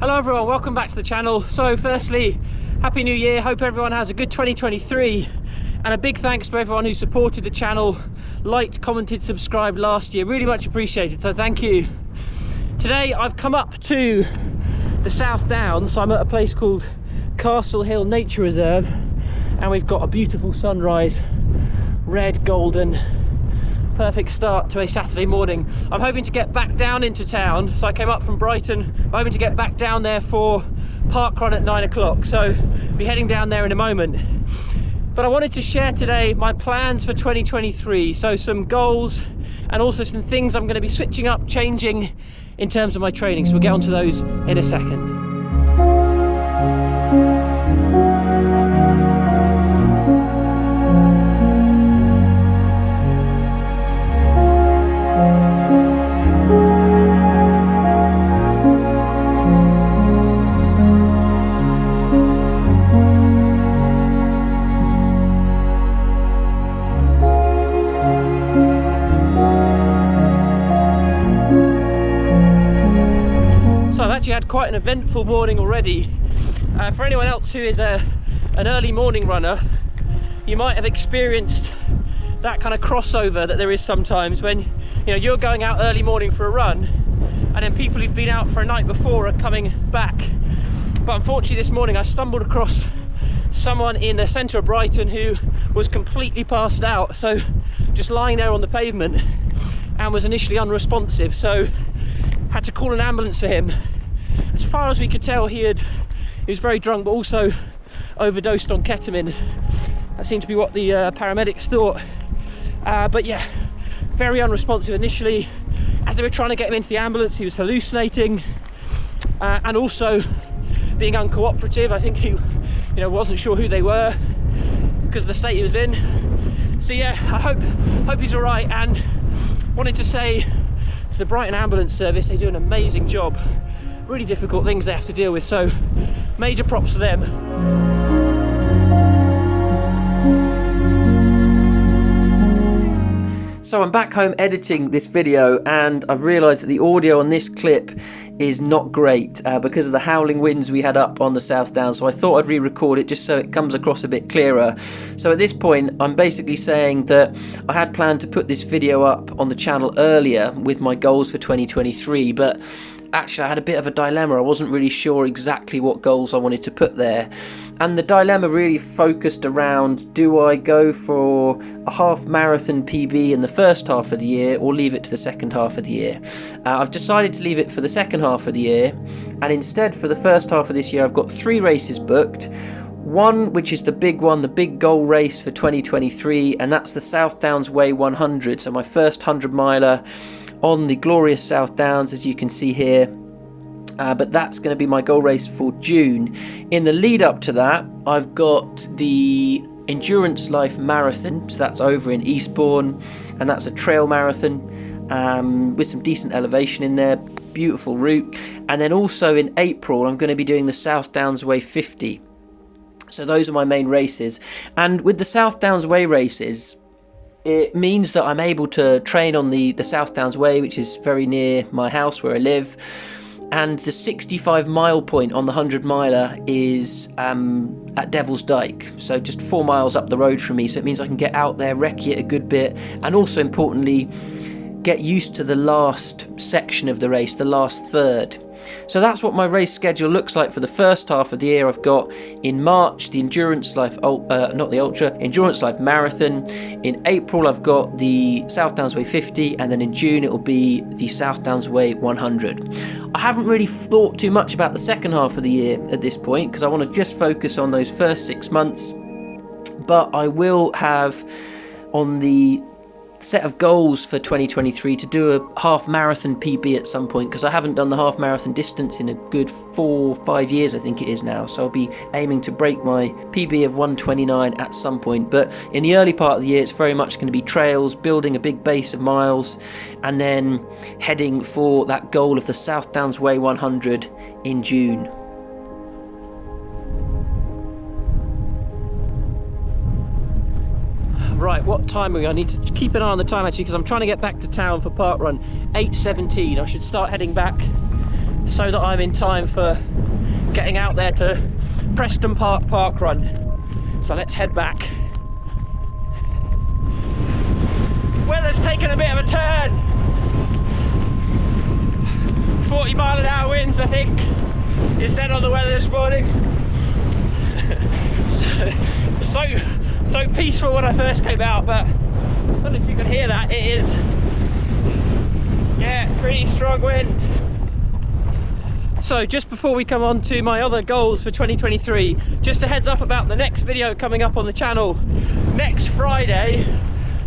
Hello everyone, welcome back to the channel. So firstly, Happy New Year, hope everyone has a good 2023 and a big thanks to everyone who supported the channel, liked, commented, subscribed last year, really much appreciated, so thank you. Today I've come up to the South Downs, so I'm at a place called Castle Hill Nature Reserve and we've got a beautiful sunrise, red, golden, perfect start to a Saturday morning. I'm hoping to get back down into town, so I came up from Brighton. I'm hoping to get back down there for Parkrun at 9 o'clock, so I'll be heading down there in a moment. But I wanted to share today my plans for 2023, so some goals and also some things I'm going to be switching up, changing in terms of my training, so we'll get onto those in a second. Had quite an eventful morning already. For anyone else who is an early morning runner, you might have experienced that kind of crossover that there is sometimes when you're going out early morning for a run and then people who've been out for a night before are coming back. But unfortunately this morning I stumbled across someone in the centre of Brighton who was completely passed out, so just lying there on the pavement, and was initially unresponsive, so had to call an ambulance for him. As far as we could tell, he was very drunk, but also overdosed on ketamine. That seemed to be what the paramedics thought. But yeah, very unresponsive initially. As they were trying to get him into the ambulance, he was hallucinating and also being uncooperative. I think he, wasn't sure who they were because of the state he was in. So yeah, I hope he's all right. And wanted to say to the Brighton ambulance service, they do an amazing job. Really difficult things they have to deal with, so major props to them. So I'm back home editing this video and I've realised that the audio on this clip is not great because of the howling winds we had up on the South Downs, so I thought I'd re-record it just so it comes across a bit clearer. So at this point I'm basically saying that I had planned to put this video up on the channel earlier with my goals for 2023, but actually I had a bit of a dilemma. I wasn't really sure exactly what goals I wanted to put there, and the dilemma really focused around, do I go for a half marathon PB in the first half of the year or leave it to the second half of the year? I've decided to leave it for the second half of the year, and instead for the first half of this year I've got 3 races booked. One which is the big one, the big goal race for 2023, and that's the South Downs Way 100, so my first 100 miler on the glorious South Downs, as you can see here. But that's going to be my goal race for June. In the lead up to that, I've got the Endurance Life Marathon, so that's over in Eastbourne, and that's a trail marathon with some decent elevation in there, beautiful route. And then also in April I'm going to be doing the South Downs Way 50. So those are my main races, and with the South Downs Way races, it means that I'm able to train on the South Downs Way, which is very near my house where I live, and the 65 mile point on the 100 miler is at Devil's Dyke, so just 4 miles up the road from me, so it means I can get out there, recce it a good bit, and also importantly get used to the last section of the race, the last third. So that's what my race schedule looks like for the first half of the year. I've got in March the Endurance Life, Endurance Life Marathon. In April I've got the South Downs Way 50, and then in June it will be the South Downs Way 100. I haven't really thought too much about the second half of the year at this point because I want to just focus on those first 6 months, but I will have on the set of goals for 2023 to do a half marathon PB at some point, because I haven't done the half marathon distance in a good 4 or 5 years I think it is now, so I'll be aiming to break my PB of 129 at some point. But in the early part of the year it's very much going to be trails, building a big base of miles, and then heading for that goal of the South Downs Way 100 in June. Right, what time are we? I need to keep an eye on the time actually, because I'm trying to get back to town for Parkrun. 8:17. I should start heading back so that I'm in time for getting out there to Preston Parkrun. So let's head back. Weather's taken a bit of a turn. 40-mile-an-hour winds, I think, is then on the weather this morning. so peaceful when I first came out, but I don't know if you can hear that. It is, yeah, pretty strong wind. So just before we come on to my other goals for 2023, just a heads up about the next video coming up on the channel next Friday.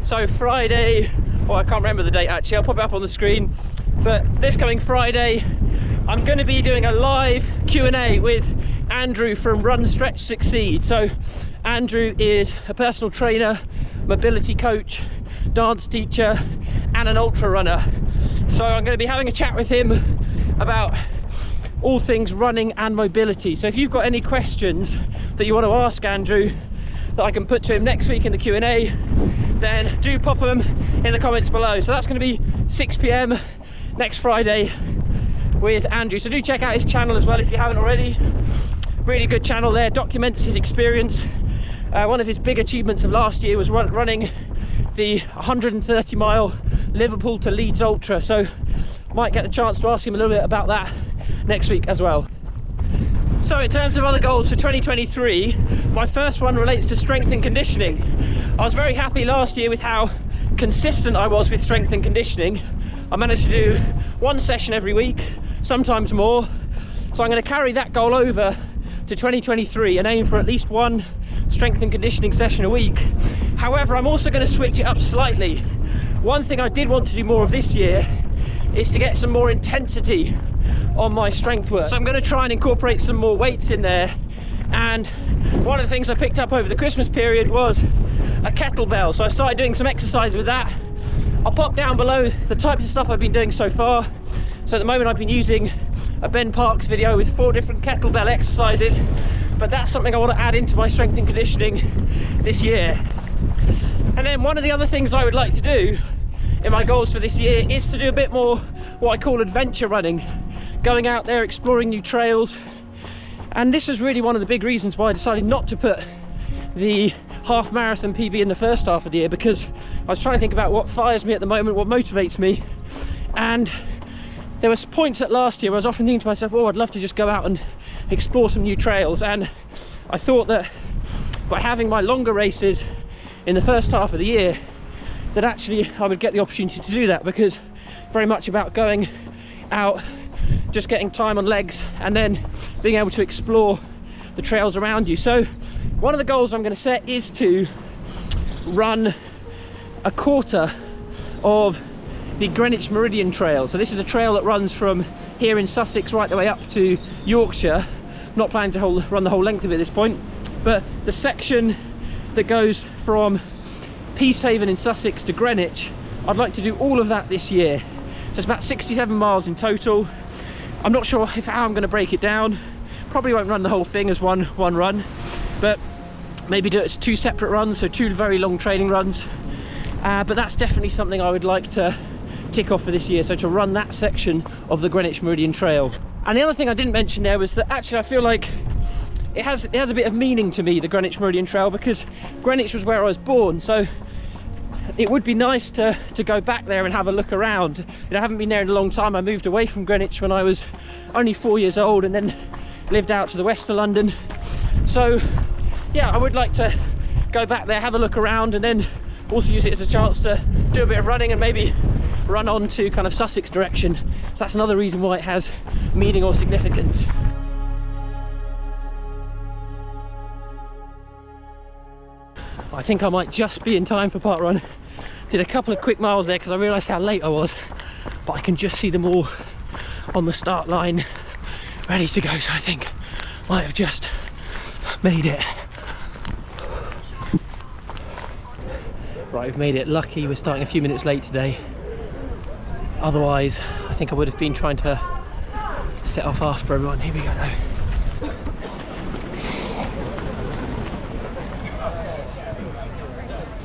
So Friday, oh, I can't remember the date actually, I'll pop it up on the screen. But this coming Friday, I'm going to be doing a live Q&A with Andrew from Run, Stretch, Succeed. So Andrew is a personal trainer, mobility coach, dance teacher, and an ultra runner. So I'm going to be having a chat with him about all things running and mobility. So if you've got any questions that you want to ask Andrew that I can put to him next week in the Q&A, then do pop them in the comments below. So that's going to be 6 PM next Friday with Andrew. So do check out his channel as well if you haven't already. Really good channel there, documents his experience. One of his big achievements of last year was running the 130-mile Liverpool to Leeds Ultra. So might get the chance to ask him a little bit about that next week as well. So in terms of other goals for 2023, my first one relates to strength and conditioning. I was very happy last year with how consistent I was with strength and conditioning. I managed to do one session every week, sometimes more. So I'm going to carry that goal over to 2023 and aim for at least one strength and conditioning session a week. However, I'm also going to switch it up slightly. One thing I did want to do more of this year is to get some more intensity on my strength work. So I'm going to try and incorporate some more weights in there. And one of the things I picked up over the Christmas period was a kettlebell. So I started doing some exercise with that. I'll pop down below the types of stuff I've been doing so far. So at the moment I've been using a Ben Parks video with 4 different kettlebell exercises, but that's something I want to add into my strength and conditioning this year. And then one of the other things I would like to do in my goals for this year is to do a bit more what I call adventure running, going out there exploring new trails. And this was really one of the big reasons why I decided not to put the half marathon PB in the first half of the year, because I was trying to think about what fires me at the moment, what motivates me. And there was points at last year where I was often thinking to myself, oh, I'd love to just go out and explore some new trails. And I thought that by having my longer races in the first half of the year, that actually I would get the opportunity to do that, because very much about going out, just getting time on legs and then being able to explore the trails around you. So one of the goals I'm going to set is to run a quarter of the Greenwich Meridian Trail. So this is a trail that runs from here in Sussex right the way up to Yorkshire. I'm not planning to run the whole length of it at this point, but the section that goes from Peacehaven in Sussex to Greenwich, I'd like to do all of that this year. So it's about 67 miles in total. I'm not sure how I'm going to break it down. Probably won't run the whole thing as one run, but maybe do it as 2 separate runs, so 2 very long training runs. But that's definitely something I would like to tick off for this year, so to run that section of the Greenwich Meridian Trail. And the other thing I didn't mention there was that actually I feel like it has a bit of meaning to me, the Greenwich Meridian Trail, because Greenwich was where I was born. So it would be nice to go back there and have a look around. I haven't been there in a long time. I moved away from Greenwich when I was only 4 years old and then lived out to the west of London. So yeah, I would like to go back there, have a look around, and then also use it as a chance to do a bit of running and maybe run on to kind of Sussex direction. So that's another reason why it has meaning or significance. I think I might just be in time for Parkrun. Did a couple of quick miles there because I realised how late I was, but I can just see them all on the start line ready to go, so I think might have just made it. Right, we've made it. Lucky we're starting a few minutes late today. Otherwise, I think I would have been trying to set off after everyone. Here we go though.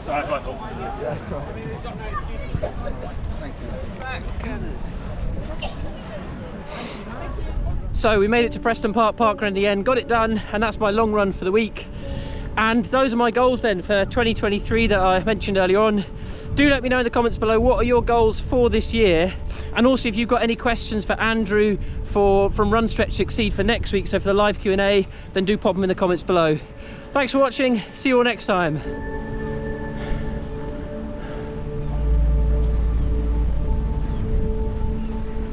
Alright, Michael. That's right. So we made it to Preston Parkrun in the end, got it done, and that's my long run for the week. And those are my goals then for 2023 that I mentioned earlier on. Do let me know in the comments below, what are your goals for this year? And also if you've got any questions for Andrew from Run Stretch Succeed for next week, so for the live Q&A, then do pop them in the comments below. Thanks for watching, see you all next time.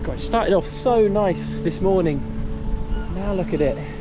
God, it started off so nice this morning. Now look at it.